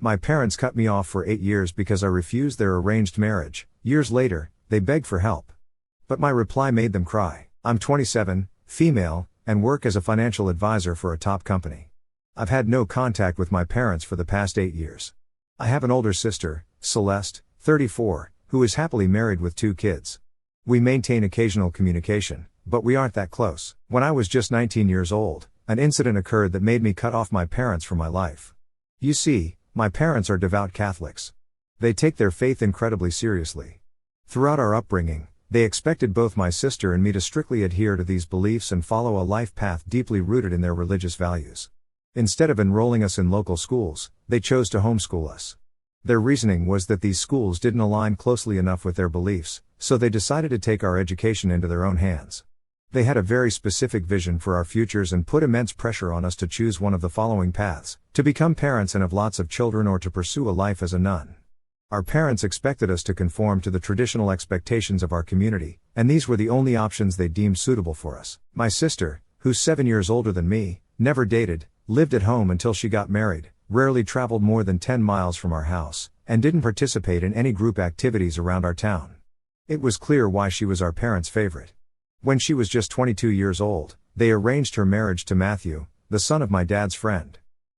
My parents cut me off for 8 years because I refused their arranged marriage. Years later, they begged for help. But my reply made them cry. I'm 27, female, and work as a financial advisor for a top company. I've had no contact with my parents for the past 8 years. I have an older sister, Celeste, 34, who is happily married with 2 kids. We maintain occasional communication, but we aren't that close. When I was just 19 years old, an incident occurred that made me cut off my parents from my life. You see, my parents are devout Catholics. They take their faith incredibly seriously. Throughout our upbringing, they expected both my sister and me to strictly adhere to these beliefs and follow a life path deeply rooted in their religious values. Instead of enrolling us in local schools, they chose to homeschool us. Their reasoning was that these schools didn't align closely enough with their beliefs, so they decided to take our education into their own hands. They had a very specific vision for our futures and put immense pressure on us to choose one of the following paths: to become parents and have lots of children, or to pursue a life as a nun. Our parents expected us to conform to the traditional expectations of our community, and these were the only options they deemed suitable for us. My sister, who's 7 years older than me, never dated, lived at home until she got married, rarely traveled more than 10 miles from our house, and didn't participate in any group activities around our town. It was clear why she was our parents' favorite. When she was just 22 years old, they arranged her marriage to Matthew, the son of my dad's friend.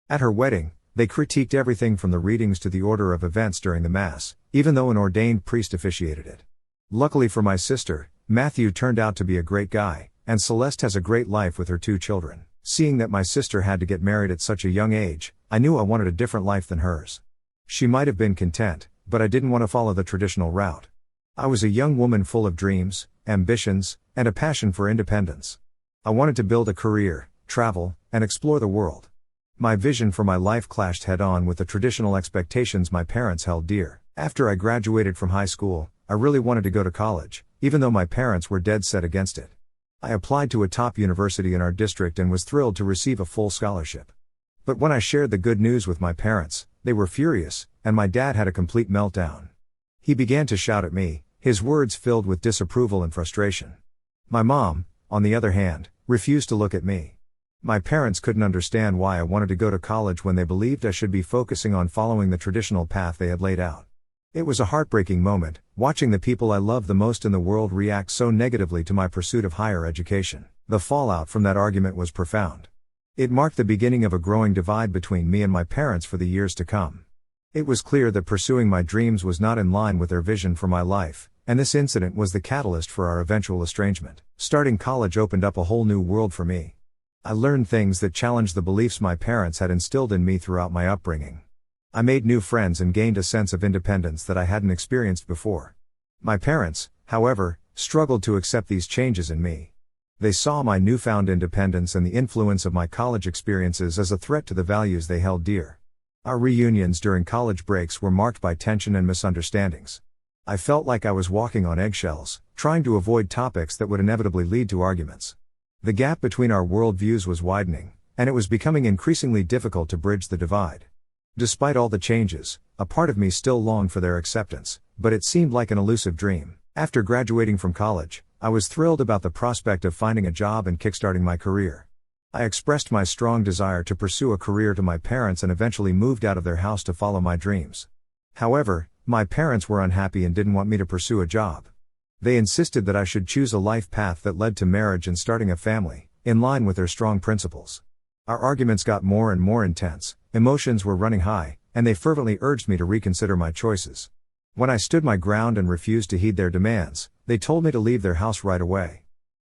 At her wedding, they critiqued everything from the readings to the order of events during the Mass, even though an ordained priest officiated it. Luckily for my sister, Matthew turned out to be a great guy, and Celeste has a great life with her 2 children. Seeing that my sister had to get married at such a young age, I knew I wanted a different life than hers. She might have been content, but I didn't want to follow the traditional route. I was a young woman full of dreams, ambitions, and a passion for independence. I wanted to build a career, travel, and explore the world. My vision for my life clashed head-on with the traditional expectations my parents held dear. After I graduated from high school, I really wanted to go to college, even though my parents were dead set against it. I applied to a top university in our district and was thrilled to receive a full scholarship. But when I shared the good news with my parents, they were furious, and my dad had a complete meltdown. He began to shout at me, his words filled with disapproval and frustration. My mom, on the other hand, refused to look at me. My parents couldn't understand why I wanted to go to college when they believed I should be focusing on following the traditional path they had laid out. It was a heartbreaking moment, watching the people I love the most in the world react so negatively to my pursuit of higher education. The fallout from that argument was profound. It marked the beginning of a growing divide between me and my parents for the years to come. It was clear that pursuing my dreams was not in line with their vision for my life, and this incident was the catalyst for our eventual estrangement. Starting college opened up a whole new world for me. I learned things that challenged the beliefs my parents had instilled in me throughout my upbringing. I made new friends and gained a sense of independence that I hadn't experienced before. My parents, however, struggled to accept these changes in me. They saw my newfound independence and the influence of my college experiences as a threat to the values they held dear. Our reunions during college breaks were marked by tension and misunderstandings. I felt like I was walking on eggshells, trying to avoid topics that would inevitably lead to arguments. The gap between our worldviews was widening, and it was becoming increasingly difficult to bridge the divide. Despite all the changes, a part of me still longed for their acceptance, but it seemed like an elusive dream. After graduating from college, I was thrilled about the prospect of finding a job and kickstarting my career. I expressed my strong desire to pursue a career to my parents and eventually moved out of their house to follow my dreams. However, my parents were unhappy and didn't want me to pursue a job. They insisted that I should choose a life path that led to marriage and starting a family, in line with their strong principles. Our arguments got more and more intense, emotions were running high, and they fervently urged me to reconsider my choices. When I stood my ground and refused to heed their demands, they told me to leave their house right away.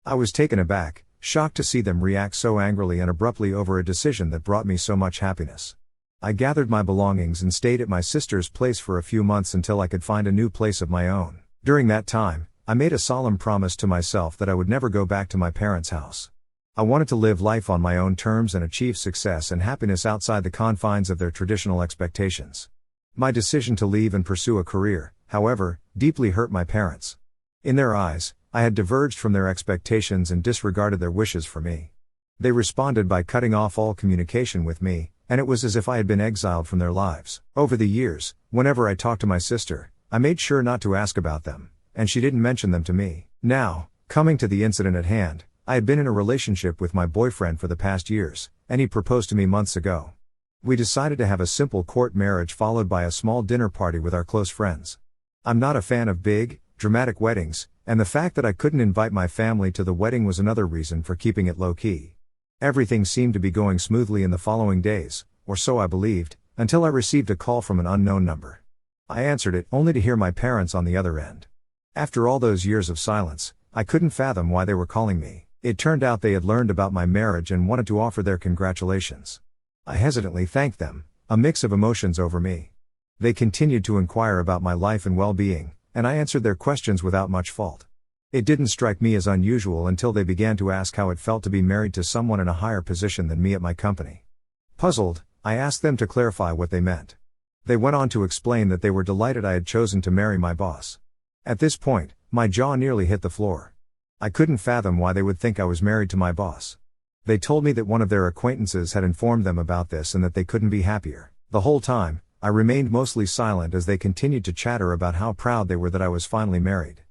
I was taken aback, shocked to see them react so angrily and abruptly over a decision that brought me so much happiness. I gathered my belongings and stayed at my sister's place for a few months until I could find a new place of my own. During that time, I made a solemn promise to myself that I would never go back to my parents' house. I wanted to live life on my own terms and achieve success and happiness outside the confines of their traditional expectations. My decision to leave and pursue a career, however, deeply hurt my parents. In their eyes, I had diverged from their expectations and disregarded their wishes for me. They responded by cutting off all communication with me, and it was as if I had been exiled from their lives. Over the years, whenever I talked to my sister, I made sure not to ask about them, and she didn't mention them to me. Now, coming to the incident at hand, I had been in a relationship with my boyfriend for the past years, and he proposed to me months ago. We decided to have a simple court marriage followed by a small dinner party with our close friends. I'm not a fan of big, dramatic weddings, and the fact that I couldn't invite my family to the wedding was another reason for keeping it low-key. Everything seemed to be going smoothly in the following days, or so I believed, until I received a call from an unknown number. I answered it, only to hear my parents on the other end. After all those years of silence, I couldn't fathom why they were calling me. It turned out they had learned about my marriage and wanted to offer their congratulations. I hesitantly thanked them, a mix of emotions over me. They continued to inquire about my life and well-being, and I answered their questions without much fault. It didn't strike me as unusual until they began to ask how it felt to be married to someone in a higher position than me at my company. Puzzled, I asked them to clarify what they meant. They went on to explain that they were delighted I had chosen to marry my boss. At this point, my jaw nearly hit the floor. I couldn't fathom why they would think I was married to my boss. They told me that one of their acquaintances had informed them about this and that they couldn't be happier. The whole time, I remained mostly silent as they continued to chatter about how proud they were that I was finally married.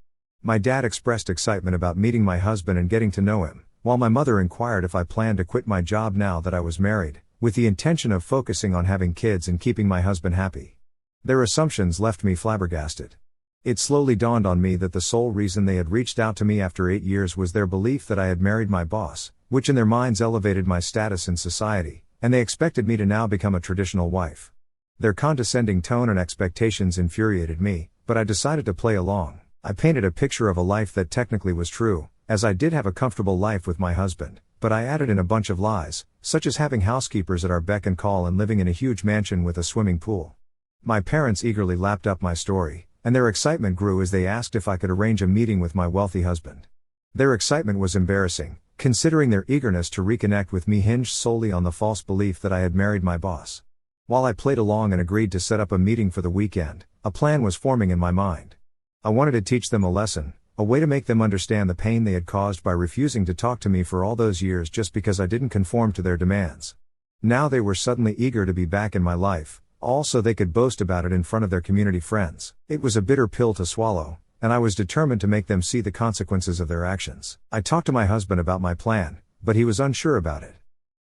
My dad expressed excitement about meeting my husband and getting to know him, while my mother inquired if I planned to quit my job now that I was married, with the intention of focusing on having kids and keeping my husband happy. Their assumptions left me flabbergasted. It slowly dawned on me that the sole reason they had reached out to me after 8 years was their belief that I had married my boss, which in their minds elevated my status in society, and they expected me to now become a traditional wife. Their condescending tone and expectations infuriated me, but I decided to play along. I painted a picture of a life that technically was true, as I did have a comfortable life with my husband, but I added in a bunch of lies, such as having housekeepers at our beck and call and living in a huge mansion with a swimming pool. My parents eagerly lapped up my story, and their excitement grew as they asked if I could arrange a meeting with my wealthy husband. Their excitement was embarrassing, considering their eagerness to reconnect with me hinged solely on the false belief that I had married my boss. While I played along and agreed to set up a meeting for the weekend, a plan was forming in my mind. I wanted to teach them a lesson, a way to make them understand the pain they had caused by refusing to talk to me for all those years just because I didn't conform to their demands. Now they were suddenly eager to be back in my life, all so they could boast about it in front of their community friends. It was a bitter pill to swallow, and I was determined to make them see the consequences of their actions. I talked to my husband about my plan, but he was unsure about it.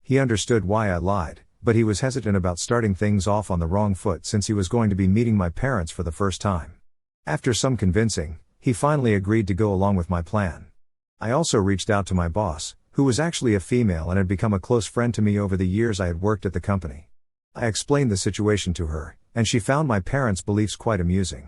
He understood why I lied, but he was hesitant about starting things off on the wrong foot since he was going to be meeting my parents for the first time. After some convincing, he finally agreed to go along with my plan. I also reached out to my boss, who was actually a female and had become a close friend to me over the years I had worked at the company. I explained the situation to her, and she found my parents' beliefs quite amusing.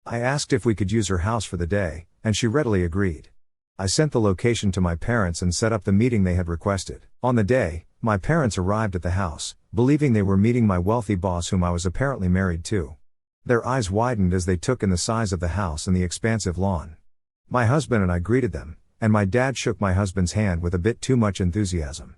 I asked if we could use her house for the day, and she readily agreed. I sent the location to my parents and set up the meeting they had requested. On the day, my parents arrived at the house, believing they were meeting my wealthy boss whom I was apparently married to. Their eyes widened as they took in the size of the house and the expansive lawn. My husband and I greeted them, and my dad shook my husband's hand with a bit too much enthusiasm.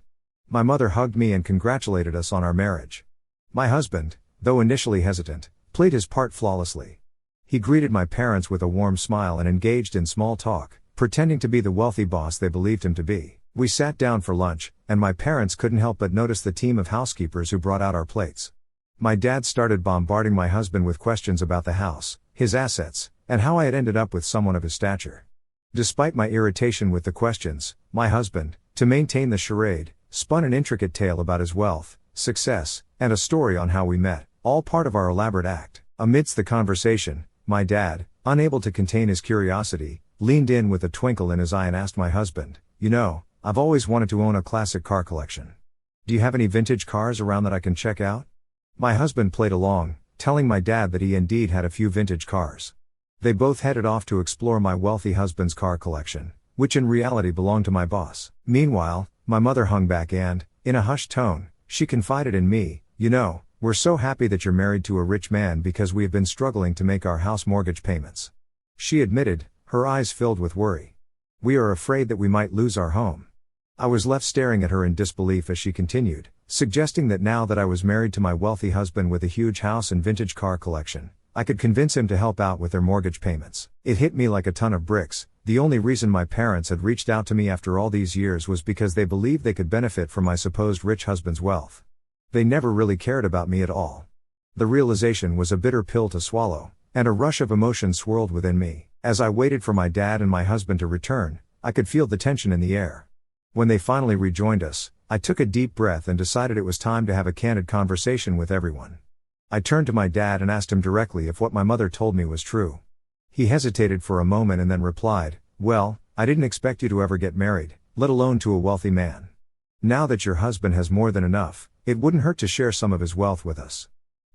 My mother hugged me and congratulated us on our marriage. My husband, though initially hesitant, played his part flawlessly. He greeted my parents with a warm smile and engaged in small talk, pretending to be the wealthy boss they believed him to be. We sat down for lunch, and my parents couldn't help but notice the team of housekeepers who brought out our plates. My dad started bombarding my husband with questions about the house, his assets, and how I had ended up with someone of his stature. Despite my irritation with the questions, my husband, to maintain the charade, spun an intricate tale about his wealth, success, and a story on how we met, all part of our elaborate act. Amidst the conversation, my dad, unable to contain his curiosity, leaned in with a twinkle in his eye and asked my husband, "You know, I've always wanted to own a classic car collection. Do you have any vintage cars around that I can check out?" My husband played along, telling my dad that he indeed had a few vintage cars. They both headed off to explore my wealthy husband's car collection, which in reality belonged to my boss. Meanwhile, my mother hung back and, in a hushed tone, she confided in me, "You know, we're so happy that you're married to a rich man because we have been struggling to make our house mortgage payments." She admitted, her eyes filled with worry. "We are afraid that we might lose our home." I was left staring at her in disbelief as she continued, suggesting that now that I was married to my wealthy husband with a huge house and vintage car collection, I could convince him to help out with their mortgage payments. It hit me like a ton of bricks. The only reason my parents had reached out to me after all these years was because they believed they could benefit from my supposed rich husband's wealth. They never really cared about me at all. The realization was a bitter pill to swallow, and a rush of emotion swirled within me. As I waited for my dad and my husband to return, I could feel the tension in the air. When they finally rejoined us, I took a deep breath and decided it was time to have a candid conversation with everyone. I turned to my dad and asked him directly if what my mother told me was true. He hesitated for a moment and then replied, "Well, I didn't expect you to ever get married, let alone to a wealthy man. Now that your husband has more than enough, it wouldn't hurt to share some of his wealth with us."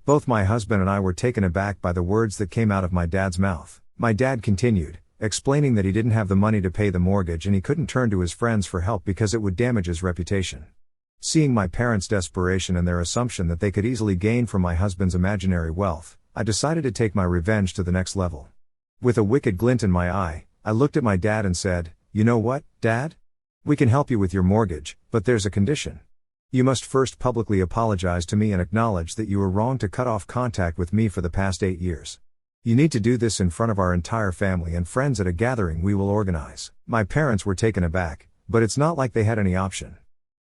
Both my husband and I were taken aback by the words that came out of my dad's mouth. My dad continued, explaining that he didn't have the money to pay the mortgage and he couldn't turn to his friends for help because it would damage his reputation. Seeing my parents' desperation and their assumption that they could easily gain from my husband's imaginary wealth, I decided to take my revenge to the next level. With a wicked glint in my eye, I looked at my dad and said, "You know what, Dad? We can help you with your mortgage, but there's a condition. You must first publicly apologize to me and acknowledge that you were wrong to cut off contact with me for the past 8 years. You need to do this in front of our entire family and friends at a gathering we will organize." My parents were taken aback, but it's not like they had any option.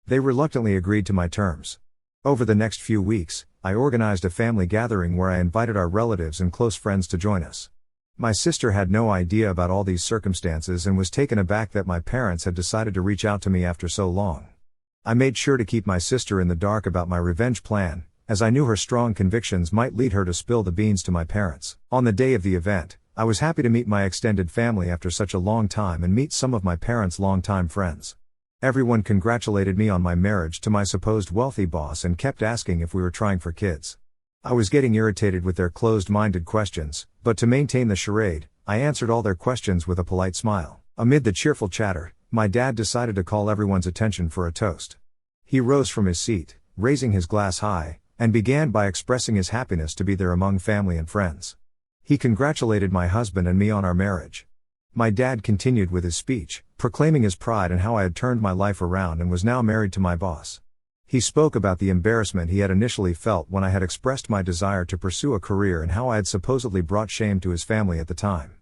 They reluctantly agreed to my terms. Over the next few weeks, I organized a family gathering where I invited our relatives and close friends to join us. My sister had no idea about all these circumstances and was taken aback that my parents had decided to reach out to me after so long. I made sure to keep my sister in the dark about my revenge plan, as I knew her strong convictions might lead her to spill the beans to my parents. On the day of the event, I was happy to meet my extended family after such a long time and meet some of my parents' longtime friends. Everyone congratulated me on my marriage to my supposed wealthy boss and kept asking if we were trying for kids. I was getting irritated with their closed-minded questions, but to maintain the charade, I answered all their questions with a polite smile. Amid the cheerful chatter, my dad decided to call everyone's attention for a toast. He rose from his seat, raising his glass high, and began by expressing his happiness to be there among family and friends. He congratulated my husband and me on our marriage. My dad continued with his speech, proclaiming his pride in how I had turned my life around and was now married to my boss. He spoke about the embarrassment he had initially felt when I had expressed my desire to pursue a career and how I had supposedly brought shame to his family at the time.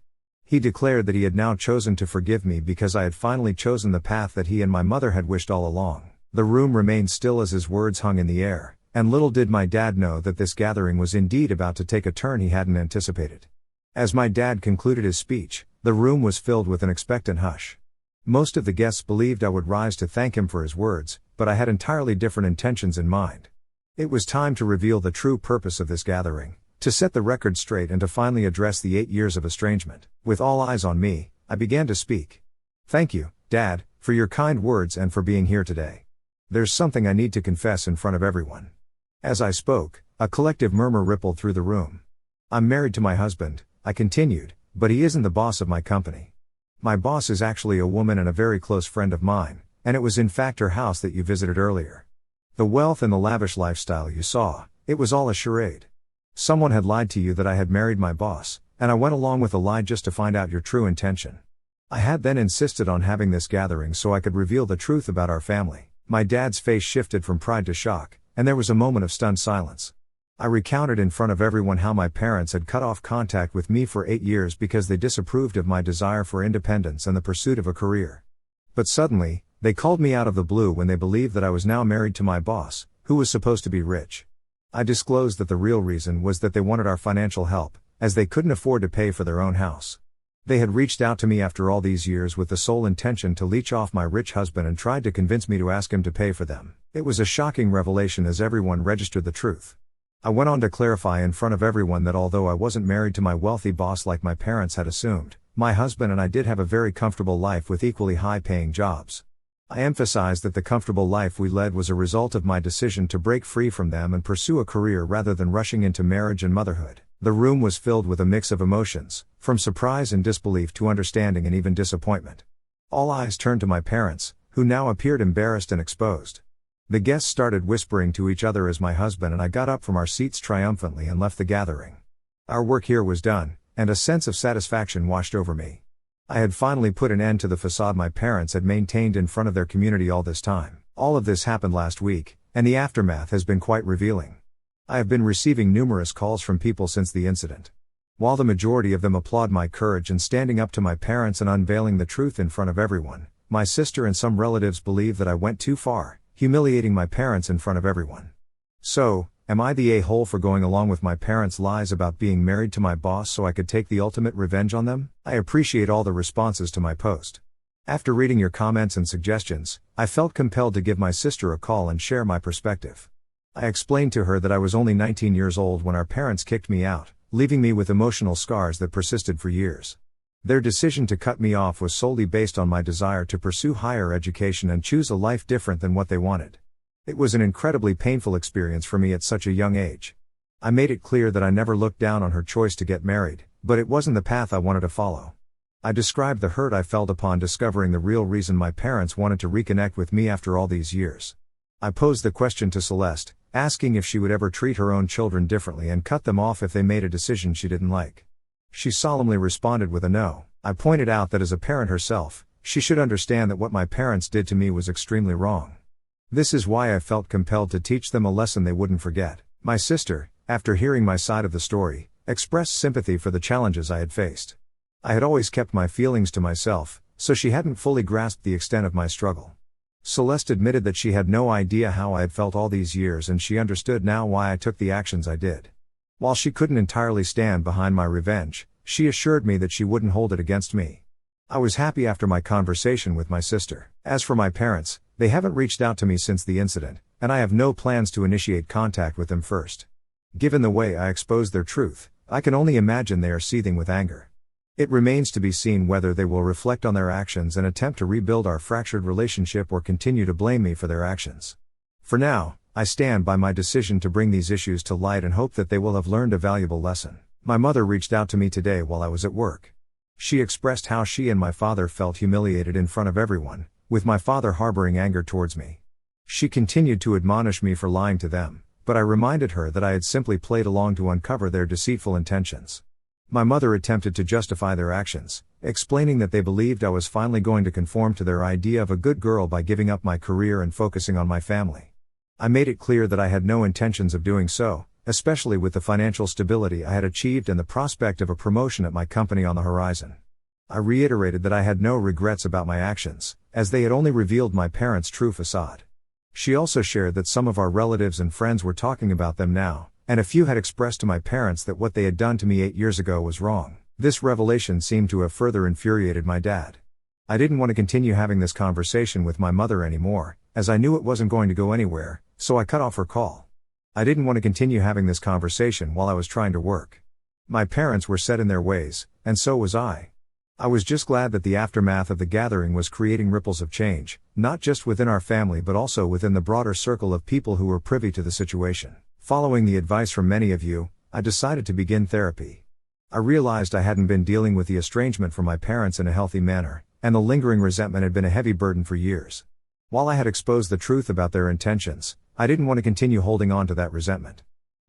He declared that he had now chosen to forgive me because I had finally chosen the path that he and my mother had wished all along. The room remained still as his words hung in the air, and little did my dad know that this gathering was indeed about to take a turn he hadn't anticipated. As my dad concluded his speech, the room was filled with an expectant hush. Most of the guests believed I would rise to thank him for his words, but I had entirely different intentions in mind. It was time to reveal the true purpose of this gathering, to set the record straight and to finally address the 8 years of estrangement. With all eyes on me, I began to speak. "Thank you, Dad, for your kind words and for being here today. There's something I need to confess in front of everyone." As I spoke, a collective murmur rippled through the room. "I'm married to my husband," I continued, "but he isn't the boss of my company. My boss is actually a woman and a very close friend of mine, and it was in fact her house that you visited earlier. The wealth and the lavish lifestyle you saw, it was all a charade. Someone had lied to you that I had married my boss, and I went along with the lie just to find out your true intention. I had then insisted on having this gathering so I could reveal the truth about our family." My dad's face shifted from pride to shock, and there was a moment of stunned silence. I recounted in front of everyone how my parents had cut off contact with me for 8 years because they disapproved of my desire for independence and the pursuit of a career. But suddenly, they called me out of the blue when they believed that I was now married to my boss, who was supposed to be rich. I disclosed that the real reason was that they wanted our financial help, as they couldn't afford to pay for their own house. They had reached out to me after all these years with the sole intention to leech off my rich husband and tried to convince me to ask him to pay for them. It was a shocking revelation as everyone registered the truth. I went on to clarify in front of everyone that although I wasn't married to my wealthy boss like my parents had assumed, my husband and I did have a very comfortable life with equally high-paying jobs. I emphasized that the comfortable life we led was a result of my decision to break free from them and pursue a career rather than rushing into marriage and motherhood. The room was filled with a mix of emotions, from surprise and disbelief to understanding and even disappointment. All eyes turned to my parents, who now appeared embarrassed and exposed. The guests started whispering to each other as my husband and I got up from our seats triumphantly and left the gathering. Our work here was done, and a sense of satisfaction washed over me. I had finally put an end to the facade my parents had maintained in front of their community all this time. All of this happened last week, and the aftermath has been quite revealing. I have been receiving numerous calls from people since the incident. While the majority of them applaud my courage in standing up to my parents and unveiling the truth in front of everyone, my sister and some relatives believe that I went too far, humiliating my parents in front of everyone. So, am I the a-hole for going along with my parents' lies about being married to my boss so I could take the ultimate revenge on them? I appreciate all the responses to my post. After reading your comments and suggestions, I felt compelled to give my sister a call and share my perspective. I explained to her that I was only 19 years old when our parents kicked me out, leaving me with emotional scars that persisted for years. Their decision to cut me off was solely based on my desire to pursue higher education and choose a life different than what they wanted. It was an incredibly painful experience for me at such a young age. I made it clear that I never looked down on her choice to get married, but it wasn't the path I wanted to follow. I described the hurt I felt upon discovering the real reason my parents wanted to reconnect with me after all these years. I posed the question to Celeste, asking if she would ever treat her own children differently and cut them off if they made a decision she didn't like. She solemnly responded with a no. I pointed out that as a parent herself, she should understand that what my parents did to me was extremely wrong. This is why I felt compelled to teach them a lesson they wouldn't forget. My sister, after hearing my side of the story, expressed sympathy for the challenges I had faced. I had always kept my feelings to myself, so she hadn't fully grasped the extent of my struggle. Celeste admitted that she had no idea how I had felt all these years, and she understood now why I took the actions I did. While she couldn't entirely stand behind my revenge, she assured me that she wouldn't hold it against me. I was happy after my conversation with my sister. As for my parents, they haven't reached out to me since the incident, and I have no plans to initiate contact with them first. Given the way I exposed their truth, I can only imagine they are seething with anger. It remains to be seen whether they will reflect on their actions and attempt to rebuild our fractured relationship or continue to blame me for their actions. For now, I stand by my decision to bring these issues to light and hope that they will have learned a valuable lesson. My mother reached out to me today while I was at work. She expressed how she and my father felt humiliated in front of everyone, with my father harboring anger towards me. She continued to admonish me for lying to them, but I reminded her that I had simply played along to uncover their deceitful intentions. My mother attempted to justify their actions, explaining that they believed I was finally going to conform to their idea of a good girl by giving up my career and focusing on my family. I made it clear that I had no intentions of doing so, especially with the financial stability I had achieved and the prospect of a promotion at my company on the horizon. I reiterated that I had no regrets about my actions, as they had only revealed my parents' true facade. She also shared that some of our relatives and friends were talking about them now, and a few had expressed to my parents that what they had done to me 8 years ago was wrong. This revelation seemed to have further infuriated my dad. I didn't want to continue having this conversation with my mother anymore, as I knew it wasn't going to go anywhere, so I cut off her call. I didn't want to continue having this conversation while I was trying to work. My parents were set in their ways, and so was I. I was just glad that the aftermath of the gathering was creating ripples of change, not just within our family but also within the broader circle of people who were privy to the situation. Following the advice from many of you, I decided to begin therapy. I realized I hadn't been dealing with the estrangement from my parents in a healthy manner, and the lingering resentment had been a heavy burden for years. While I had exposed the truth about their intentions, I didn't want to continue holding on to that resentment.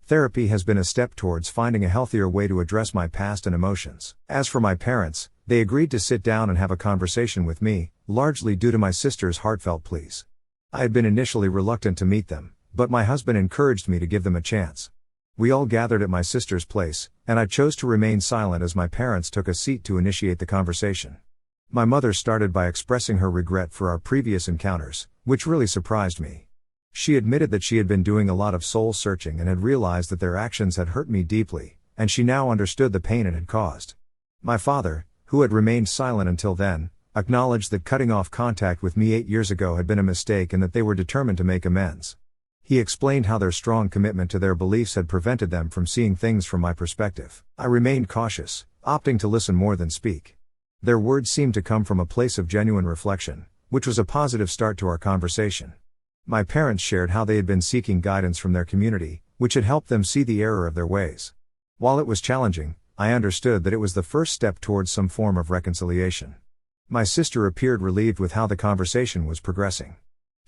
Therapy has been a step towards finding a healthier way to address my past and emotions. As for my parents, they agreed to sit down and have a conversation with me, largely due to my sister's heartfelt pleas. I had been initially reluctant to meet them, but my husband encouraged me to give them a chance. We all gathered at my sister's place, and I chose to remain silent as my parents took a seat to initiate the conversation. My mother started by expressing her regret for our previous encounters, which really surprised me. She admitted that she had been doing a lot of soul searching and had realized that their actions had hurt me deeply, and she now understood the pain it had caused. My father, who had remained silent until then, acknowledged that cutting off contact with me 8 years ago had been a mistake and that they were determined to make amends. He explained how their strong commitment to their beliefs had prevented them from seeing things from my perspective. I remained cautious, opting to listen more than speak. Their words seemed to come from a place of genuine reflection, which was a positive start to our conversation. My parents shared how they had been seeking guidance from their community, which had helped them see the error of their ways. While it was challenging, I understood that it was the first step towards some form of reconciliation. My sister appeared relieved with how the conversation was progressing.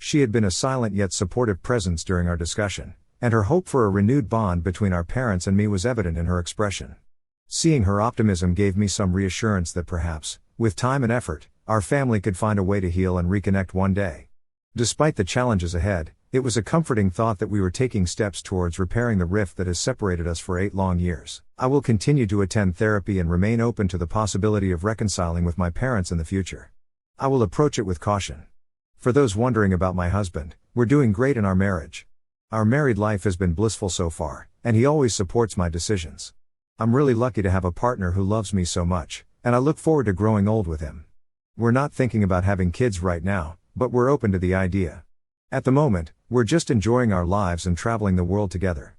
She had been a silent yet supportive presence during our discussion, and her hope for a renewed bond between our parents and me was evident in her expression. Seeing her optimism gave me some reassurance that perhaps, with time and effort, our family could find a way to heal and reconnect one day. Despite the challenges ahead, it was a comforting thought that we were taking steps towards repairing the rift that has separated us for 8 long years. I will continue to attend therapy and remain open to the possibility of reconciling with my parents in the future. I will approach it with caution. For those wondering about my husband, we're doing great in our marriage. Our married life has been blissful so far, and he always supports my decisions. I'm really lucky to have a partner who loves me so much, and I look forward to growing old with him. We're not thinking about having kids right now, but we're open to the idea. At the moment, we're just enjoying our lives and traveling the world together.